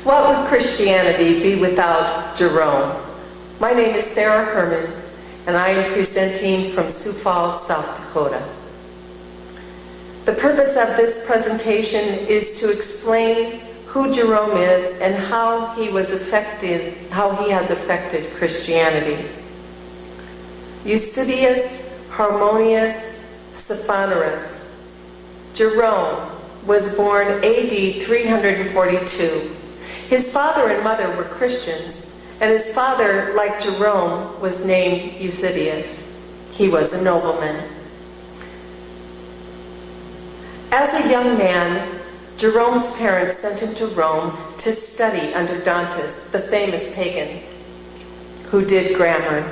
What would Christianity be without Jerome? My name is Sarah Herman, and I am presenting from Sioux Falls, South Dakota. The purpose of this presentation is to explain who Jerome is and how he has affected Christianity. Eusebius Harmonius Stephanerus. Jerome was born AD 342. His father and mother were Christians, and his father, like Jerome, was named Eusebius. He was a nobleman. As a young man, Jerome's parents sent him to Rome to study under Dantus, the famous pagan, who did grammar.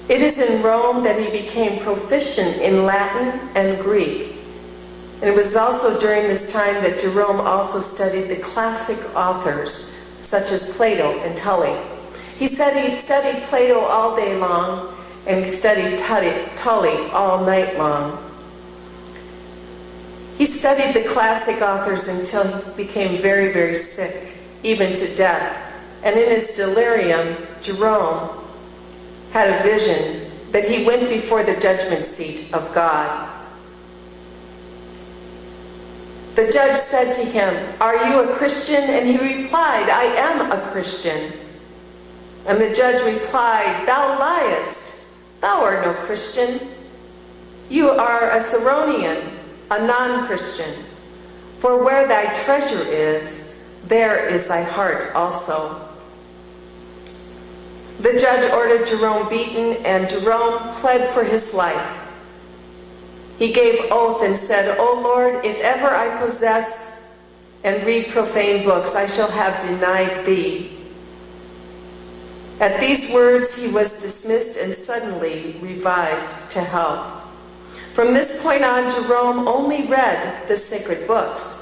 It is in Rome that he became proficient in Latin and Greek. And it was also during this time that Jerome also studied the classic authors, such as Plato and Tully. He said he studied Plato all day long and studied Tully all night long. He studied the classic authors until he became very, very sick, even to death. And in his delirium, Jerome had a vision that he went before the judgment seat of God. The judge said to him, "Are you a Christian?" And he replied, "I am a Christian." And the judge replied, "Thou liest. Thou art no Christian. You are a Saronian, a non-Christian. For where thy treasure is, there is thy heart also." The judge ordered Jerome beaten, and Jerome pled for his life. He gave oath and said, "O Lord, if ever I possess and read profane books, I shall have denied thee." At these words he was dismissed and suddenly revived to health. From this point on, Jerome only read the sacred books.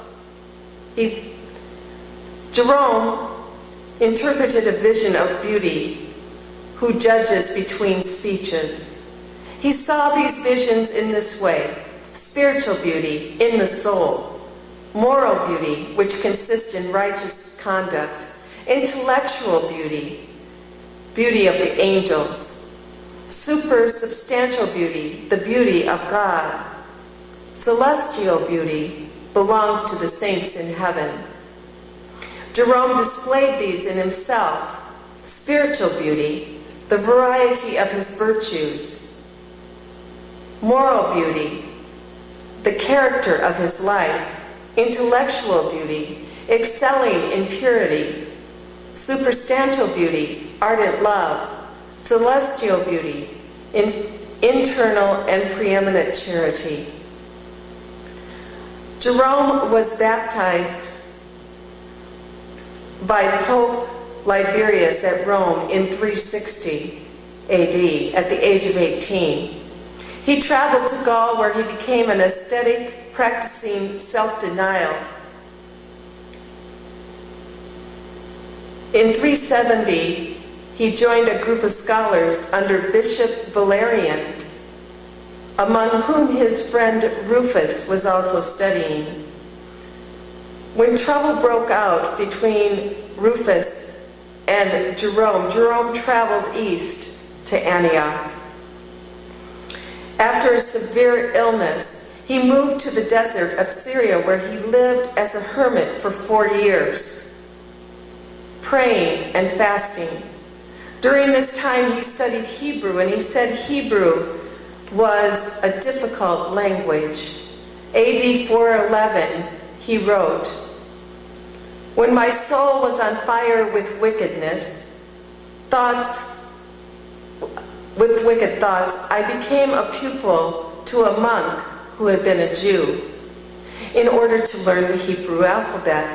Jerome interpreted a vision of beauty, who judges between speeches. He saw these visions in this way: spiritual beauty in the soul, moral beauty, which consists in righteous conduct, intellectual beauty, beauty of the angels, supersubstantial beauty, the beauty of God, celestial beauty belongs to the saints in heaven. Jerome displayed these in himself: spiritual beauty, the variety of his virtues; moral beauty, the character of his life; intellectual beauty, excelling in purity; superstantial beauty, ardent love; celestial beauty, internal and preeminent charity. Jerome was baptized by Pope Liberius at Rome in 360 AD at the age of 18. He traveled to Gaul, where he became an ascetic, practicing self-denial. In 370, he joined a group of scholars under Bishop Valerian, among whom his friend Rufus was also studying. When trouble broke out between Rufus and Jerome, Jerome traveled east to Antioch. After a severe illness, he moved to the desert of Syria, where he lived as a hermit for 4 years, praying and fasting. During this time, he studied Hebrew, and he said Hebrew was a difficult language. AD 411, he wrote, "When my soul was on fire with wicked thoughts, I became a pupil to a monk who had been a Jew, in order to learn the Hebrew alphabet.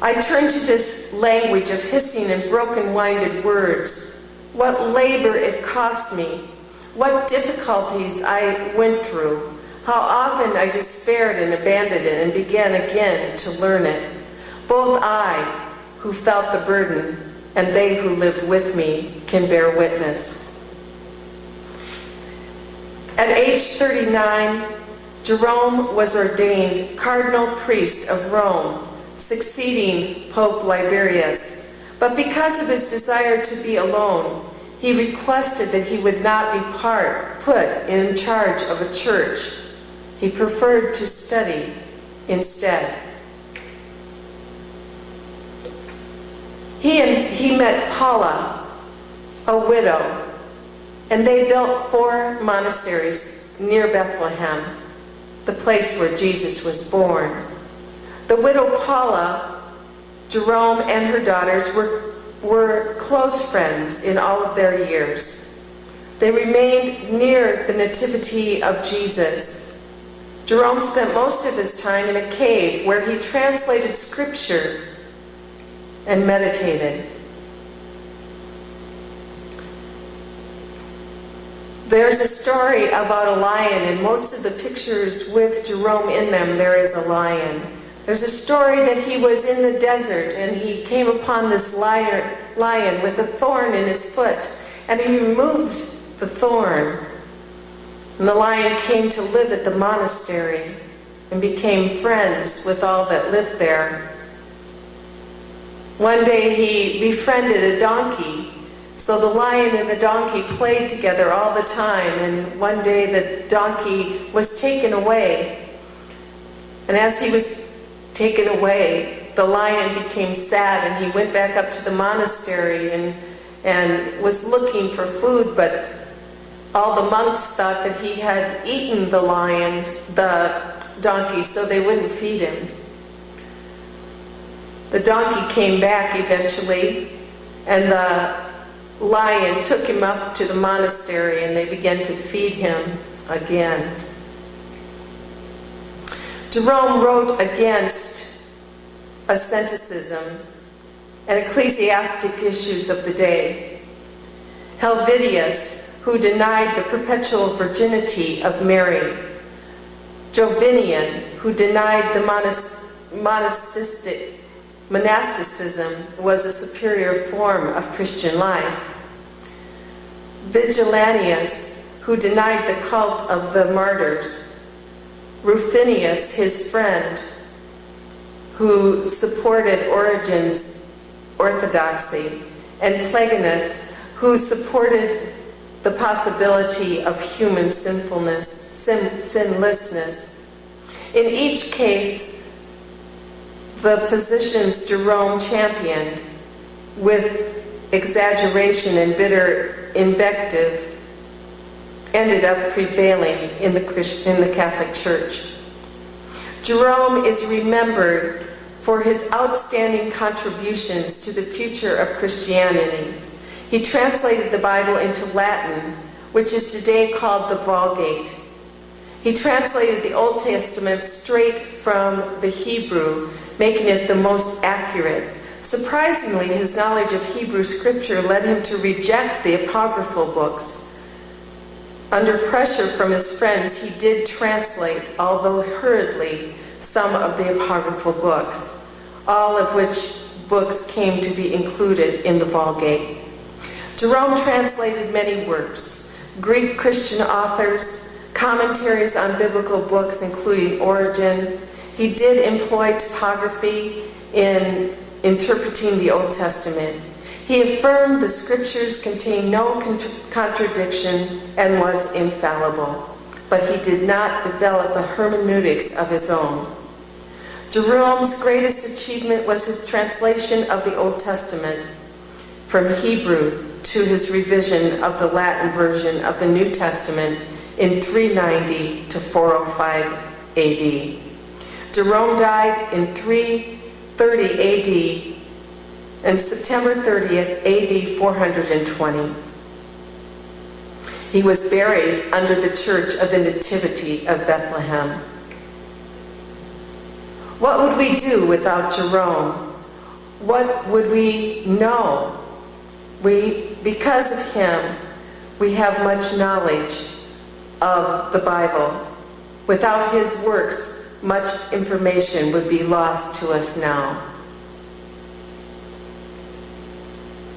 I turned to this language of hissing and broken-winded words. What labor it cost me, what difficulties I went through, how often I despaired and abandoned it and began again to learn it. Both I, who felt the burden, and they who lived with me can bear witness." At age 39, Jerome was ordained cardinal priest of Rome succeeding Pope Liberius. But because of his desire to be alone, he requested that he would not be put in charge of a church. He preferred to study instead. He met Paula, a widow, and they built 4 monasteries near Bethlehem, the place where Jesus was born. The widow Paula, Jerome, and her daughters were close friends in all of their years. They remained near the nativity of Jesus. Jerome spent most of his time in a cave where he translated scripture and meditated. There's a story about a lion, and most of the pictures with Jerome in them, there is a lion. There's a story that he was in the desert and he came upon this lion with a thorn in his foot, and he removed the thorn. And the lion came to live at the monastery and became friends with all that lived there. One day he befriended a donkey, so the lion and the donkey played together all the time, and one day the donkey was taken away. And as he was taken away, the lion became sad, and he went back up to the monastery and was looking for food, but all the monks thought that he had eaten the donkey, so they wouldn't feed him. The donkey came back eventually, and the lion took him up to the monastery, and they began to feed him again. Jerome wrote against asceticism and ecclesiastic issues of the day. Helvidius, who denied the perpetual virginity of Mary. Jovinian, who denied the monasticism was a superior form of Christian life. Vigilanius, who denied the cult of the martyrs. Rufinus, his friend, who supported Origen's orthodoxy. And Pleganus, who supported the possibility of human sinfulness, sinlessness. In each case, the positions Jerome championed, with exaggeration and bitter invective, ended up prevailing in the Catholic Church. Jerome is remembered for his outstanding contributions to the future of Christianity. He translated the Bible into Latin, which is today called the Vulgate. He translated the Old Testament straight from the Hebrew, making it the most accurate. Surprisingly, his knowledge of Hebrew scripture led him to reject the apocryphal books. Under pressure from his friends, he did translate, although hurriedly, some of the apocryphal books, all of which books came to be included in the Vulgate. Jerome translated many works: Greek Christian authors, commentaries on biblical books including Origen. He did employ topography in interpreting the Old Testament. He affirmed the scriptures contain no contradiction and was infallible, but he did not develop a hermeneutics of his own. Jerome's greatest achievement was his translation of the Old Testament from Hebrew to his revision of the Latin version of the New Testament in 390 to 405 AD. Jerome died in 330 AD and September 30th, AD 420. He was buried under the Church of the Nativity of Bethlehem. What would we do without Jerome? What would we know? Because of him, we have much knowledge of the Bible. Without his works, much information would be lost to us now.